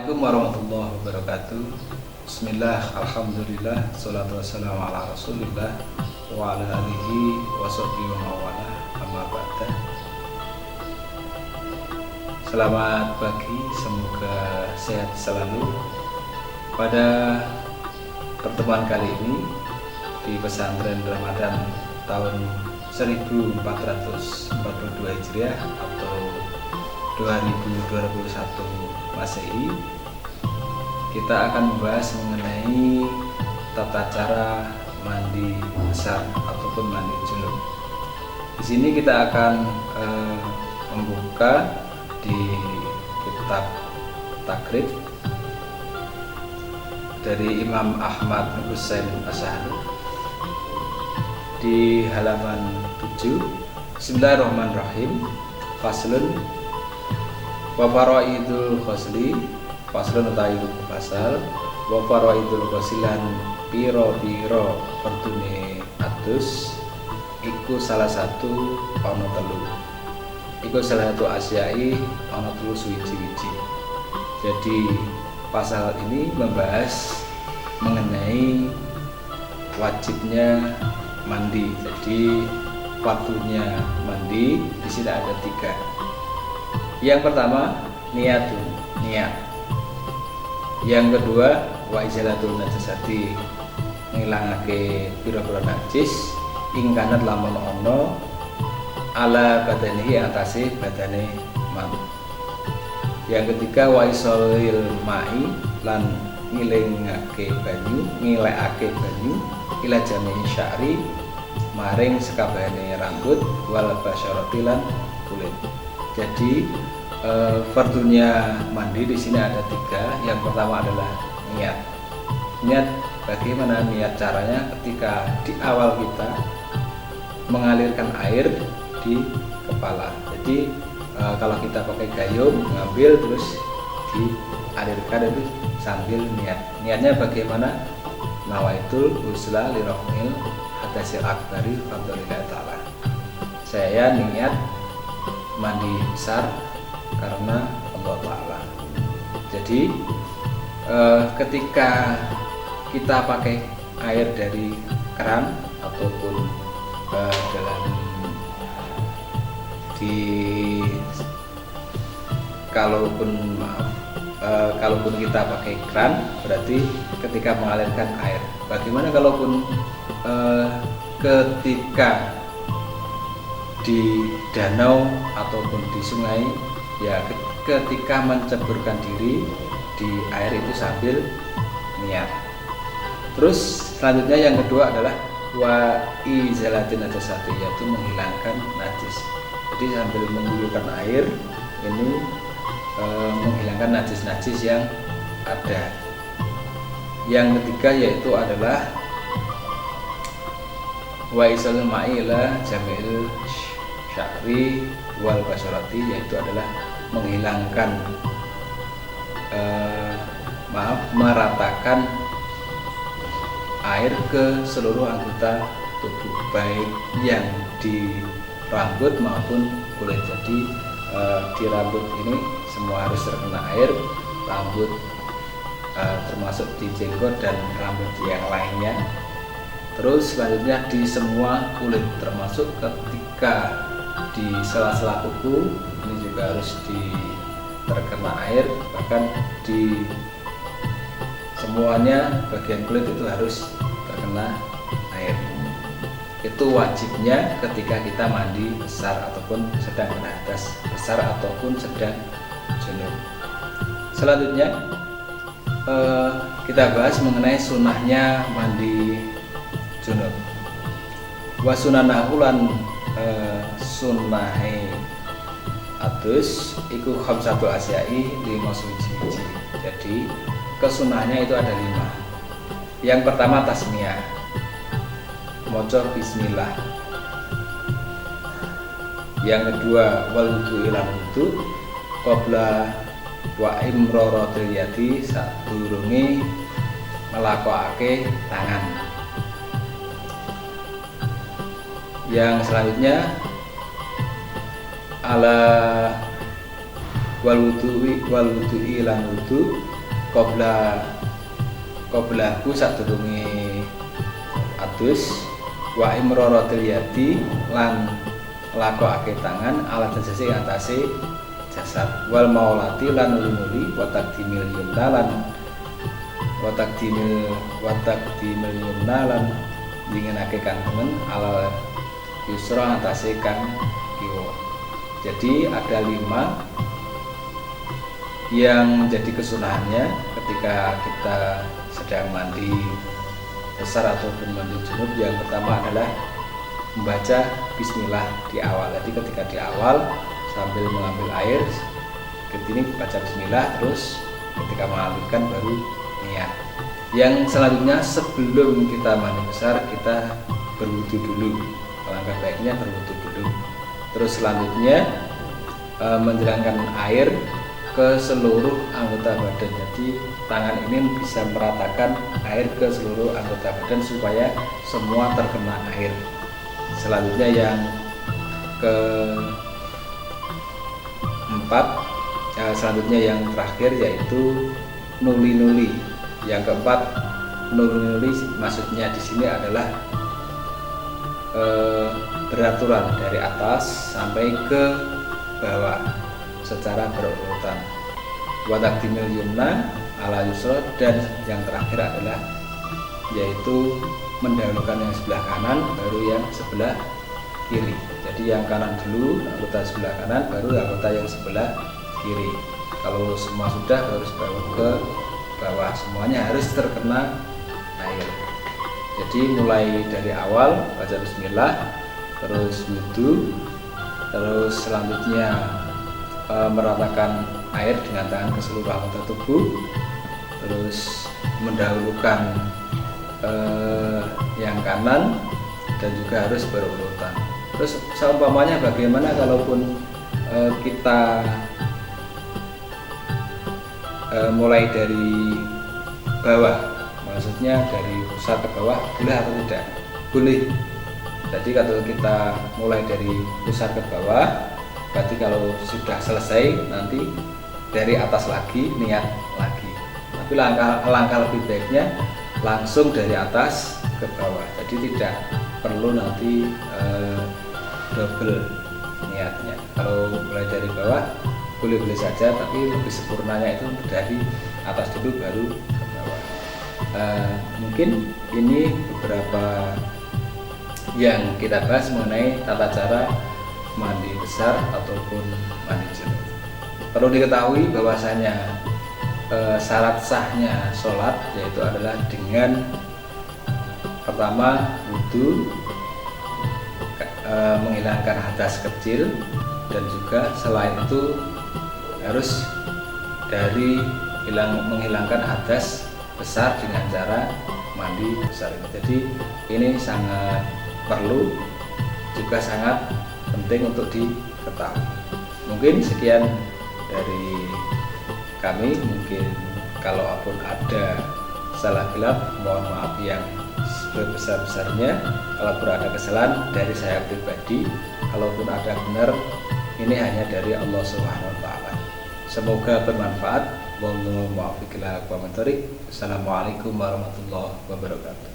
Assalamualaikum warahmatullahi wabarakatuh. Bismillah, alhamdulillah, salatu wassalamu ala rasulillah wa ala alihi wa sahbihi wa mawala amma ba'da. Selamat pagi, semoga sehat selalu. Pada pertemuan kali ini di pesantren Ramadan tahun 1442 Hijriah atau 2021 Masehi, kita akan membahas mengenai tata cara mandi besar ataupun mandi junub. Di sini kita akan membuka di kitab Takrib dari Imam Ahmad Husain Asy'ari di halaman 7. Bismillahirrahmanirrahim. Faslun wa faraidul ghusli, faslun utawi pasal wa faraidul ghuslan piro-piro fardune adus iku salah satu ana telu. Iku salah satu asyai ana telu suwiji-wiji. Jadi pasal ini membahas mengenai wajibnya mandi. Jadi waktunya mandi di sini ada 3. Yang pertama niat. Yang kedua wa izalatul najasati, ngilangake pira-pira najis ing kanat lamun ana ala badanihi atase badane man. Yang ketiga wa isolil mai, lan ngilekake banyu ila jami'i sya'ri, maring sekabehane rambut wal basyarati lan kulit. Jadi fardunya mandi di sini ada 3. Yang pertama adalah niat. Niat bagaimana niat caranya? Ketika di awal kita mengalirkan air di kepala. Jadi kalau kita pakai gayung, ngambil terus dialirkan itu sambil niat. Niatnya bagaimana? Nawaitul husla lirafil hadasil akbari fadlillah ta'ala. Saya niat mandi besar karena Allah Ta'ala. Jadi ketika kita pakai air dari keran ataupun kalaupun kita pakai keran, berarti ketika mengalirkan air. Bagaimana kalaupun ketika di danau ataupun di sungai, ya ketika menceburkan diri di air itu sambil niat. Terus selanjutnya yang kedua adalah wa izalatin najasati, yaitu menghilangkan najis. Jadi sambil mengguyurkan air ini menghilangkan najis-najis yang ada. Yang ketiga yaitu adalah wa isalul ma'ila jamil sya'ri wal basyarati, yaitu adalah menghilangkan meratakan air ke seluruh anggota tubuh, baik yang di rambut maupun kulit. Jadi di rambut ini semua harus terkena air, rambut termasuk di jenggot dan rambut yang lainnya. Terus selanjutnya di semua kulit, termasuk ketika di sela-sela kuku ini juga harus terkena air, bahkan di semuanya bagian kulit itu harus terkena air. Itu wajibnya ketika kita mandi besar ataupun sedang berhadas, besar ataupun sedang junub. Selanjutnya kita bahas mengenai sunnahnya mandi junub. Wa sunanahu lan sunnahe adus iku khamsatu asyai 5 suci. Jadi kesunahnya itu ada 5. Yang pertama tasmiyah, maca bismillah. Yang kedua wal wudu ila wudu qabla wa imraratil yadi, sadurunge nglakokake tangan. Yang selanjutnya ala wal wudu'i lan wudu qoblahu sadurunge adus, wa imraratil yadi lan lakokake tangan ala jasase atase jasad, wal maulati lan nuli-nuli wa taqdimil yumna lan dingenake kangen ala yusra atase kang kiwa. Jadi ada 5 yang menjadi kesunahannya ketika kita sedang mandi besar ataupun mandi junub. Yang pertama adalah membaca bismillah di awal. Jadi ketika di awal sambil mengambil air, ini baca bismillah, terus ketika mengalirkan baru niat. Yang selanjutnya sebelum kita mandi besar kita berwudu dulu. Alangkah baiknya berwudu dulu. Terus selanjutnya menjalankan air ke seluruh anggota badan. Jadi tangan ini bisa meratakan air ke seluruh anggota badan supaya semua terkena air. Selanjutnya yang keempat, selanjutnya yang terakhir yaitu nuli-nuli. Yang keempat, nuli-nuli maksudnya di sini adalah beraturan dari atas sampai ke bawah secara berurutan. Wa taqdimil yumna ala yusra, dan yang terakhir adalah yaitu mendahulukan yang sebelah kanan baru yang sebelah kiri. Jadi yang kanan dulu, anggota sebelah kanan, baru anggota yang sebelah kiri. Kalau semua sudah harus bawa ke bawah, semuanya harus terkena air. Jadi mulai dari awal baca bismillah, terus wudu, terus selanjutnya meratakan air dengan tangan ke seluruh anggota tubuh, terus mendahulukan yang kanan, dan juga harus berurutan. Terus seumpamanya bagaimana kalaupun kita mulai dari bawah, maksudnya dari pusat ke bawah, boleh atau tidak? Boleh. Jadi kalau kita mulai dari pusat ke bawah, berarti kalau sudah selesai nanti dari atas lagi niat lagi. Tapi langkah lebih baiknya langsung dari atas ke bawah. Jadi tidak perlu nanti double niatnya. Kalau mulai dari bawah boleh-boleh saja, tapi lebih sempurnanya itu dari atas dulu baru ke bawah. Mungkin ini beberapa yang kita bahas mengenai tata cara mandi besar ataupun mandi junub. Perlu diketahui bahwasanya syarat sahnya sholat yaitu adalah dengan pertama wudu, menghilangkan hadas kecil, dan juga selain itu harus dari menghilangkan hadas besar dengan cara mandi besar. Jadi ini sangat perlu, juga sangat penting untuk diketahui. Mungkin sekian dari kami. Mungkin kalaupun ada salah hilaf, mohon maaf yang sebesar-besarnya. Kalaupun ada kesalahan dari saya pribadi, kalaupun ada benar, ini hanya dari Allah Subhanahu wa taala. Semoga bermanfaat. Wallahu muwaffiq ila aqwamit thoriq. Assalamualaikum warahmatullahi wabarakatuh.